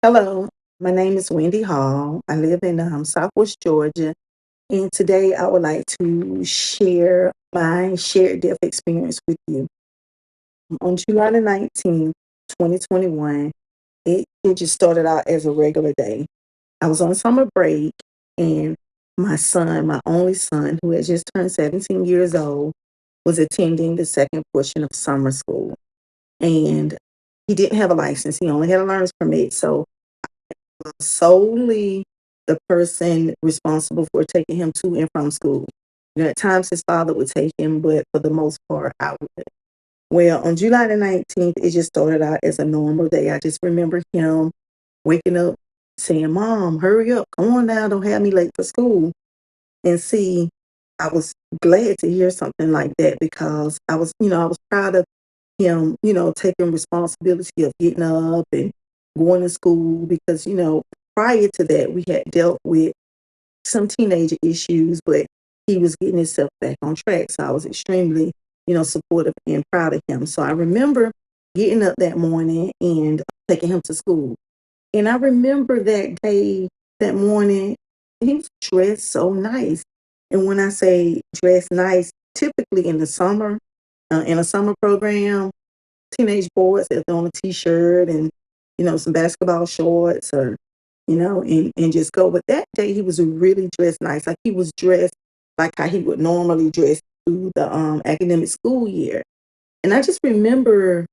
Hello, my name is Wendy Hall. I live in Southwest Georgia, and today I would like to share my shared death experience with you. On July the 19th, 2021, it just started out as a regular day. I was on summer break, and my son, my only son, who had just turned 17 years old, was attending the second portion of summer school. And he didn't have a license, he only had a learner's permit. So solely the person responsible for taking him to and from school. At times his father would take him, but for the most part, I would. Well, on July the 19th, it just started out as a normal day. I just remember him waking up saying, "Mom, hurry up, come on now, don't have me late for school." And see, I was glad to hear something like that because I was proud of him, taking responsibility of getting up and going to school because, prior to that, we had dealt with some teenager issues, but he was getting himself back on track. So I was extremely, supportive and proud of him. So I remember getting up that morning and taking him to school. And I remember that day, that morning, he was dressed so nice. And when I say dressed nice, typically in the summer, in a summer program, teenage boys that throw on a t-shirt and some basketball shorts or and just go. But that day he was really dressed nice, like he was dressed like how he would normally dress through the academic school year. And I just remember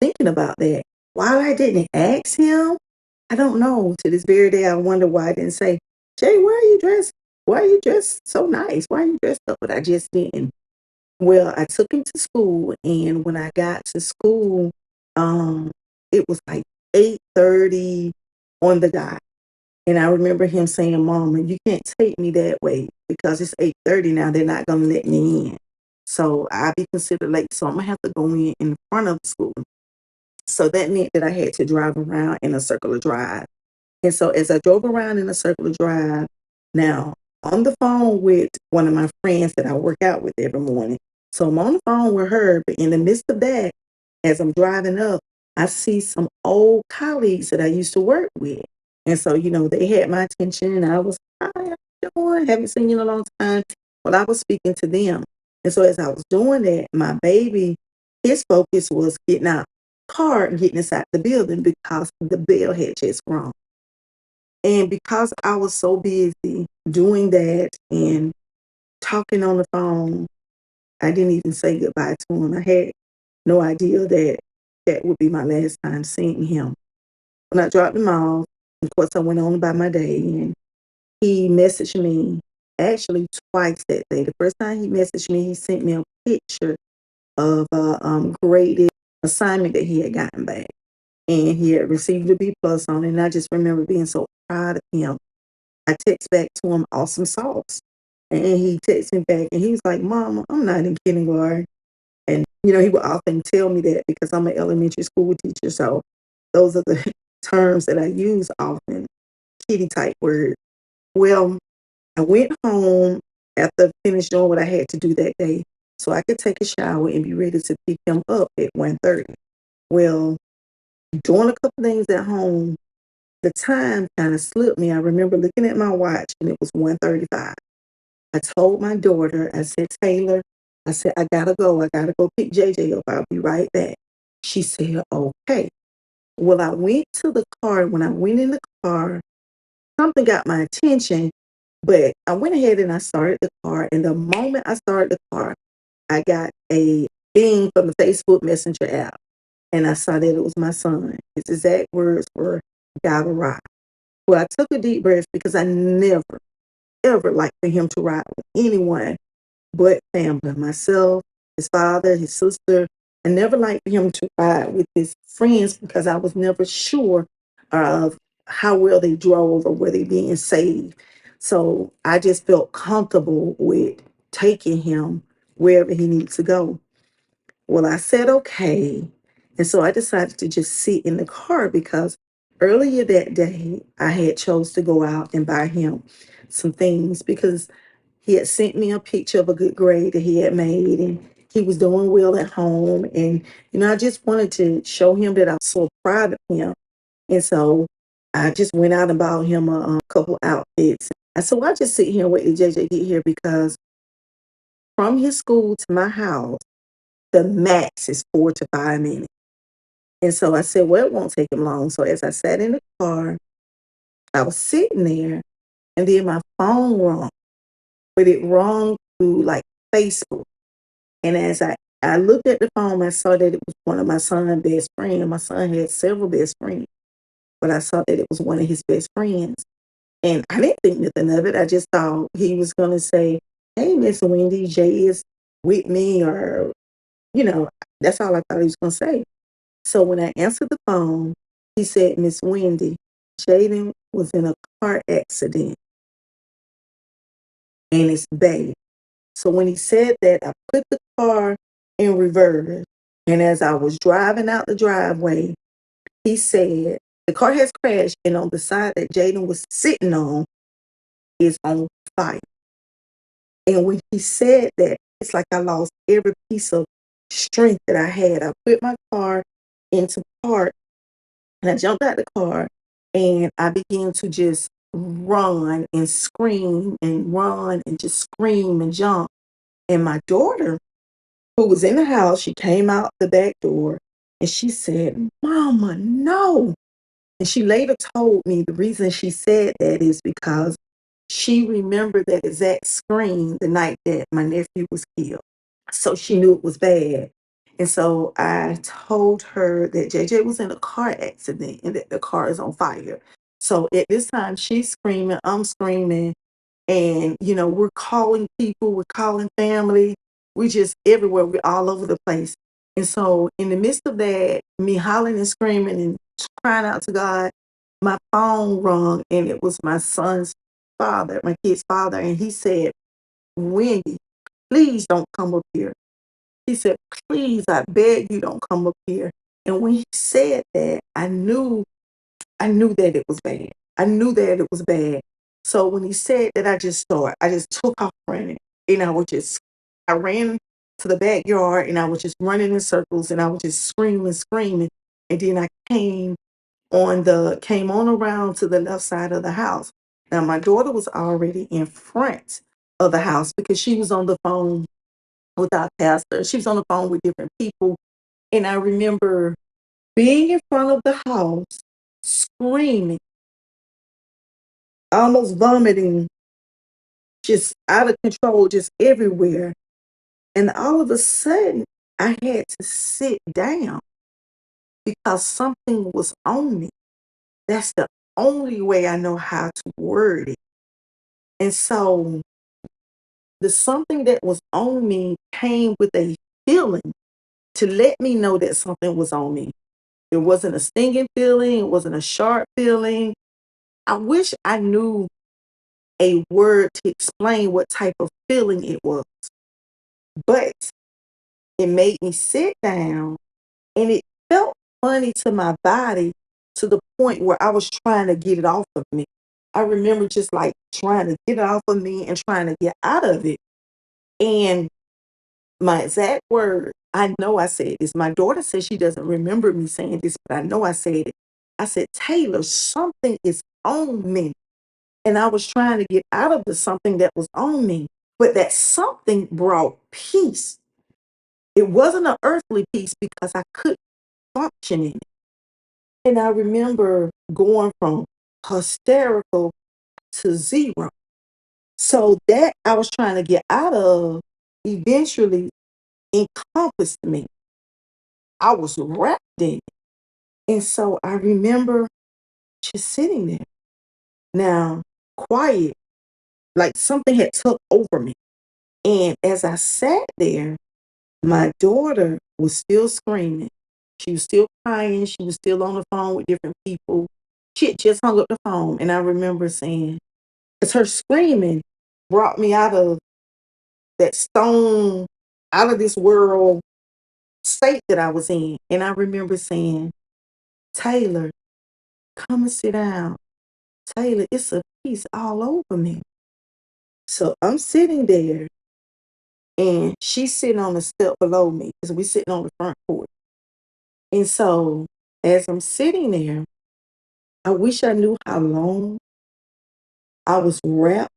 thinking about that. Why I didn't ask him, I don't know. To this very day, I wonder why I didn't say, "Jay, why are you dressed? Why are you dressed so nice? Why are you dressed up?" But I just didn't. Well, I took him to school, and when I got to school, um, it was like 8:30 on the dot. And I remember him saying, "Mama, you can't take me that way because it's 8:30 now. They're not gonna let me in. So I'll be considered late. So I'm gonna have to go in front of the school." So that meant that I had to drive around in a circular drive. And so as I drove around in a circular drive, now on the phone with one of my friends that I work out with every morning. So I'm on the phone with her, but in the midst of that, as I'm driving up, I see some old colleagues that I used to work with. And so, they had my attention and I was, "Hi, how you doing? Haven't seen you in a long time." Well, I was speaking to them. And so as I was doing that, my baby, his focus was getting out the car and getting inside the building because the bell had just rung. And because I was so busy doing that and talking on the phone, I didn't even say goodbye to him. I had no idea that that would be my last time seeing him. When I dropped him off, of course, I went on about my day and he messaged me actually twice that day. The first time he messaged me, he sent me a picture of a graded assignment that he had gotten back. And he had received a B plus on it. And I just remember being so proud of him. I text back to him awesome sauce. And he texted me back and he was like, "Mama, I'm not in kindergarten." And, he would often tell me that because I'm an elementary school teacher. So those are the terms that I use often, kitty type words. Well, I went home after I finished doing what I had to do that day so I could take a shower and be ready to pick him up at 1:30. Well, doing a couple things at home, the time kind of slipped me. I remember looking at my watch and it was 1:35. I told my daughter, I said, "Taylor," I said, "I gotta go. I gotta go pick JJ up. I'll be right back." She said, "Okay." Well, I went to the car. When I went in the car, something got my attention, but I went ahead and I started the car. And the moment I started the car, I got a ding from the Facebook Messenger app. And I saw that it was my son. His exact words were, "Gotta ride." Well, I took a deep breath because I never, ever liked for him to ride with anyone but family, myself, his father, his sister. I never liked for him to ride with his friends because I was never sure of how well they drove or were they being safe. So I just felt comfortable with taking him wherever he needs to go. Well, I said okay. And so I decided to just sit in the car because earlier that day I had chose to go out and buy him some things because he had sent me a picture of a good grade that he had made and he was doing well at home. And, I just wanted to show him that I was so proud of him. And so I just went out and bought him a couple outfits. And so I just sit here and wait till JJ get here because from his school to my house, the max is 4 to 5 minutes. And so I said, well, it won't take him long. So as I sat in the car, I was sitting there and then my phone rung, but it rung through like Facebook. And as I looked at the phone, I saw that it was one of my son's best friends. My son had several best friends, but I saw that it was one of his best friends. And I didn't think nothing of it. I just thought he was going to say, hey, Miss Wendy, Jay is with me, or, you know, that's all I thought he was going to say. So when I answered the phone, he said, Miss Wendy, Jaden was in a car accident and it's bad. So when he said that, I put the car in reverse. And as I was driving out the driveway, he said, the car has crashed, and on the side that Jaden was sitting on is on fire. And when he said that, it's like I lost every piece of strength that I had. I put my car into park and I jumped out the car and I began to just run and scream and run and just scream and jump. And my daughter, who was in the house, she came out the back door and she said, Mama, no. And she later told me the reason she said that is because she remembered that exact scream the night that my nephew was killed. So she knew it was bad. And so I told her that JJ was in a car accident and that the car is on fire. So at this time, she's screaming, I'm screaming, and, we're calling people, we're calling family. We just everywhere, we're all over the place. And so in the midst of that, me hollering and screaming and crying out to God, my phone rung and it was my son's father, my kid's father. And he said, Wendy, please don't come up here. He said, please, I beg you, don't come up here. And when he said that, I knew that it was bad. I knew that it was bad. So when he said that, I just took off running. And I ran to the backyard and I was just running in circles and I was just screaming, screaming. And then I came on around to the left side of the house. Now my daughter was already in front of the house because she was on the phone with our pastor. She was on the phone with different people. And I remember being in front of the house, screaming, almost vomiting, just out of control, just everywhere. And all of a sudden, I had to sit down because something was on me. That's the only way I know how to word it. And so the something that was on me came with a feeling to let me know that something was on me. It wasn't a stinging feeling, it wasn't a sharp feeling. I wish I knew a word to explain what type of feeling it was, but it made me sit down and it felt funny to my body to the point where I was trying to get it off of me. I remember just like trying to get it off of me and trying to get out of it. And my exact word, I know I said this. My daughter says she doesn't remember me saying this, but I know I said it. I said, Taylor, something is on me. And I was trying to get out of the something that was on me. But that something brought peace. It wasn't an earthly peace because I couldn't function in it. And I remember going from hysterical to zero. So that I was trying to get out of eventually encompassed me. I was wrapped in it. And so I remember just sitting there. Now, quiet, like something had took over me. And as I sat there, my daughter was still screaming. She was still crying. She was still on the phone with different people. She had just hung up the phone. And I remember saying, because her screaming brought me out of that stone, out of this world state that I was in. And I remember saying, Taylor, come and sit down. Taylor, it's a piece all over me. So I'm sitting there and she's sitting on the step below me because we're sitting on the front porch. And so as I'm sitting there, I wish I knew how long I was wrapped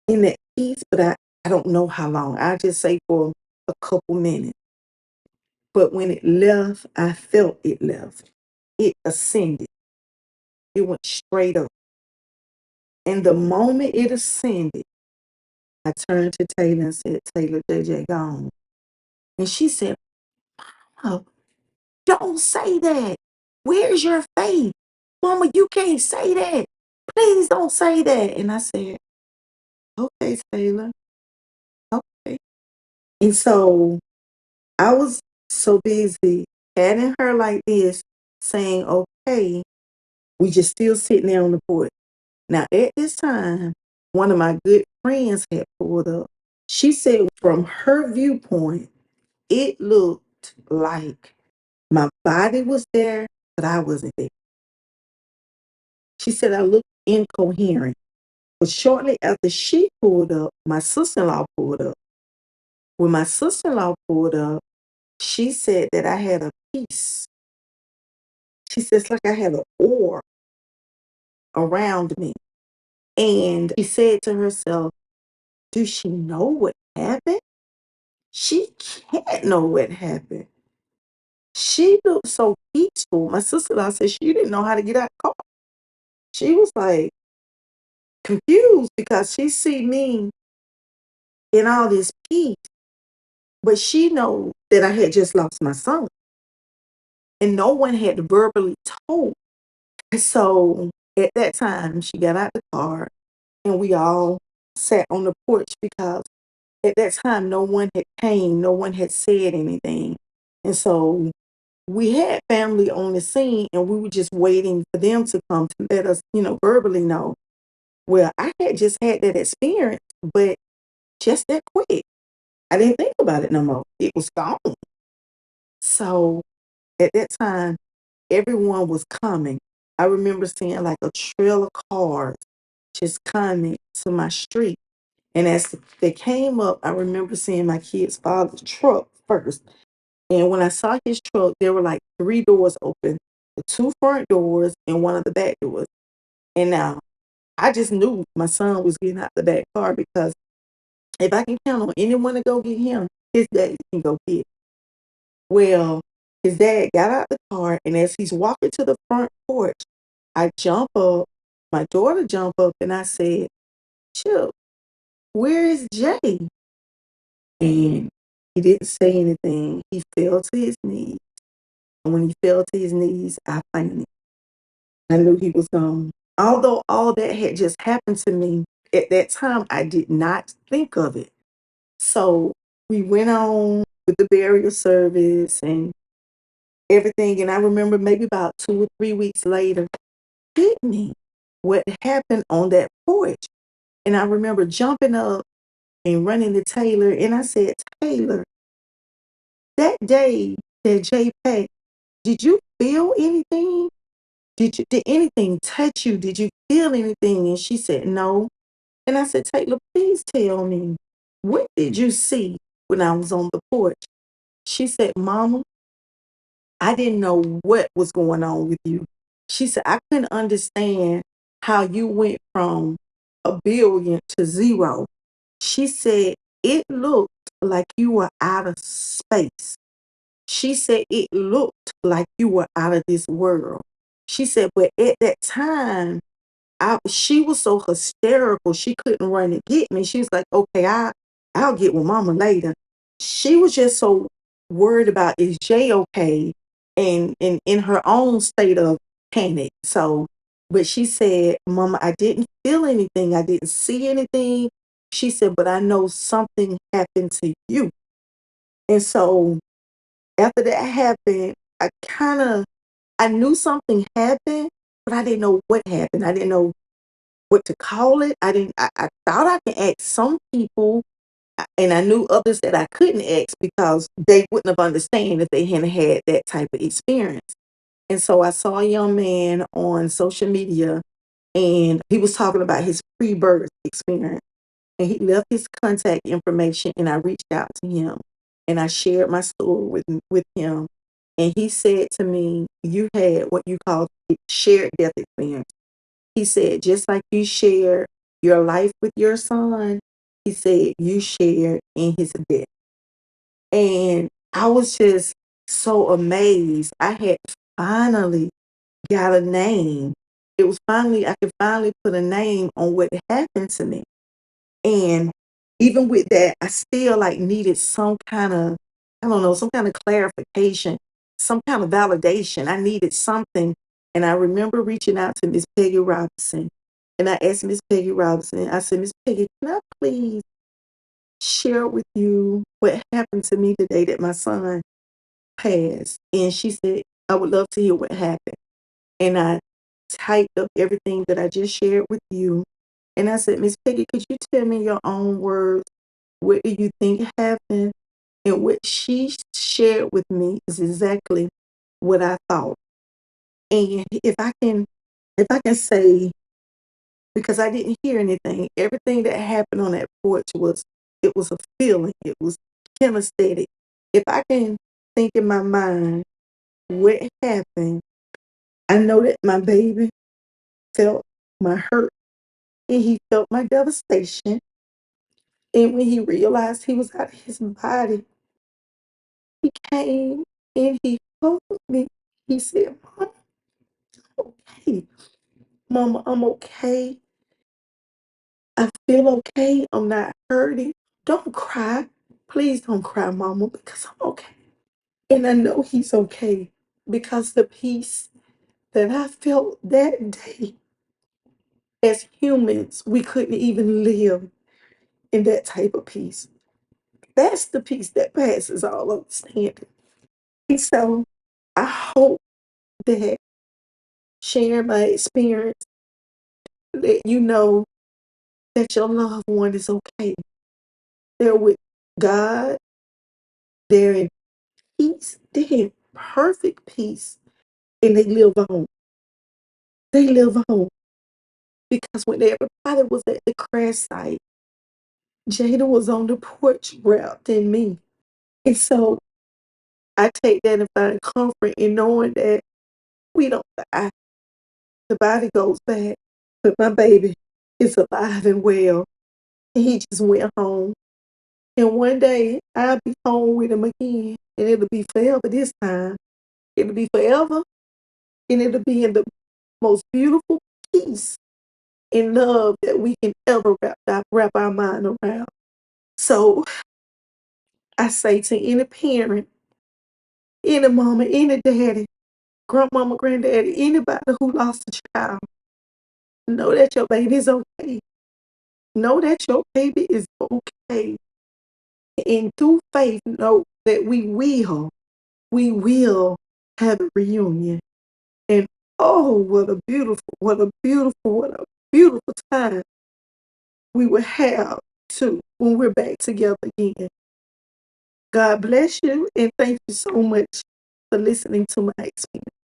in that peace, but I don't know how long. I just say for a couple minutes. But when it left, I felt it left. It ascended. It went straight up. And the moment it ascended, I turned to Taylor and said, Taylor, JJ gone. And she said, oh, don't say that. Where's your faith? Mama, you can't say that. Please don't say that. And I said, okay, Taylor. Okay. And so I was so busy patting her like this, saying, okay, we just still sitting there on the porch. Now, at this time, one of my good friends had pulled up. She said from her viewpoint, it looked like my body was there, but I wasn't there. She said I looked incoherent. But shortly after she pulled up, my sister-in-law pulled up. When my sister-in-law pulled up, she said that I had a peace. She says like I had an aura around me. And she said to herself, does she know what happened? She can't know what happened. She looked so peaceful. My sister-in-law said she didn't know how to get out of the car. She was like confused because she see me in all this peace, but she know that I had just lost my son. And no one had verbally told. And so at that time, she got out the car and we all sat on the porch because at that time, no one had came, no one had said anything. And so we had family on the scene and we were just waiting for them to come to let us, verbally know. Well, I had just had that experience, but just that quick. I didn't think about it no more. It was gone. So at that time, everyone was coming. I remember seeing like a trail of cars just coming to my street. And as they came up, I remember seeing my kid's father's truck first. And when I saw his truck, there were like 3 doors open, the 2 front doors and one of the back doors. And now I just knew my son was getting out the back car because if I can count on anyone to go get him, his dad can go get him. Well, his dad got out the car, and as he's walking to the front porch, I jump up, my daughter jump up, and I said, Chip, where is Jay? And he didn't say anything. He fell to his knees. And when he fell to his knees, I fainted. I knew he was gone. Although all that had just happened to me, at that time, I did not think of it. So we went on with the burial service and everything. And I remember maybe about 2 or 3 weeks later, hit me what happened on that porch. And I remember jumping up and running to Taylor. And I said, Taylor, that day that Jay passed, did you feel anything? Did anything touch you? Did you feel anything? And she said, no. And I said, Taylor, please tell me, what did you see when I was on the porch? She said, Mama, I didn't know what was going on with you. She said, I couldn't understand how you went from 1 billion to 0. She said, it looked like you were out of space. She said, it looked like you were out of this world. She said, but at that time, she was so hysterical, she couldn't run and get me. She was like, okay, I'll get with mama later. She was just so worried about is Jay okay and in her own state of panic. So, but she said, Mama, I didn't feel anything. I didn't see anything. She said, but I know something happened to you. And so after that happened, I knew something happened, but I didn't know what happened. I didn't know what to call it. I thought I could ask some people, and I knew others that I couldn't ask because they wouldn't have understand if they hadn't had that type of experience. And so I saw a young man on social media and he was talking about his pre-birth experience. And he left his contact information and I reached out to him and I shared my story with him. And he said to me, you had what you call shared death experience. He said, just like you shared your life with your son, he said, you shared in his death. And I was just so amazed. I had finally got a name. It was finally, I could finally put a name on what happened to me. And even with that, I still like needed some kind of, I don't know, some kind of clarification, some kind of validation. I needed something. And I remember reaching out to Miss Peggy Robinson. And I asked Miss Peggy Robinson, I said, Miss Peggy, can I please share with you what happened to me today that my son passed? And she said, I would love to hear what happened. And I typed up everything that I just shared with you. And I said, Miss Peggy, could you tell me in your own words, what do you think happened? And what she shared with me is exactly what I thought. And if I can say, because I didn't hear anything, everything that happened on that porch it was a feeling. It was kinesthetic. If I can think in my mind what happened, I know that my baby felt my hurt and he felt my devastation. And when he realized he was out of his body, he came and he hugged me. He said, Mama, I'm okay. Mama, I'm okay. I feel okay. I'm not hurting. Don't cry. Please don't cry, Mama, because I'm okay. And I know he's okay because the peace that I felt that day, as humans, we couldn't even live in that type of peace. That's the peace that passes all understanding. And so I hope that sharing my experience, let you know that your loved one is okay. They're with God. They're in peace. They're in perfect peace. And they live on. They live on. Because when everybody was at the crash site, Jada was on the porch wrapped in me. And so I take that and find comfort in knowing that we don't die. The body goes back. But my baby is alive and well. And he just went home. And one day I'll be home with him again. And it'll be forever this time. It'll be forever. And it'll be in the most beautiful peace and love that we can ever wrap our mind around. So I say to any parent, any mama, any daddy, grandmama, granddaddy, anybody who lost a child, know that your baby is okay. Know that your baby is okay. And through faith, know that we will have a reunion. And oh, what a beautiful time we will have too when we're back together again. God bless you and thank you so much for listening to my experience.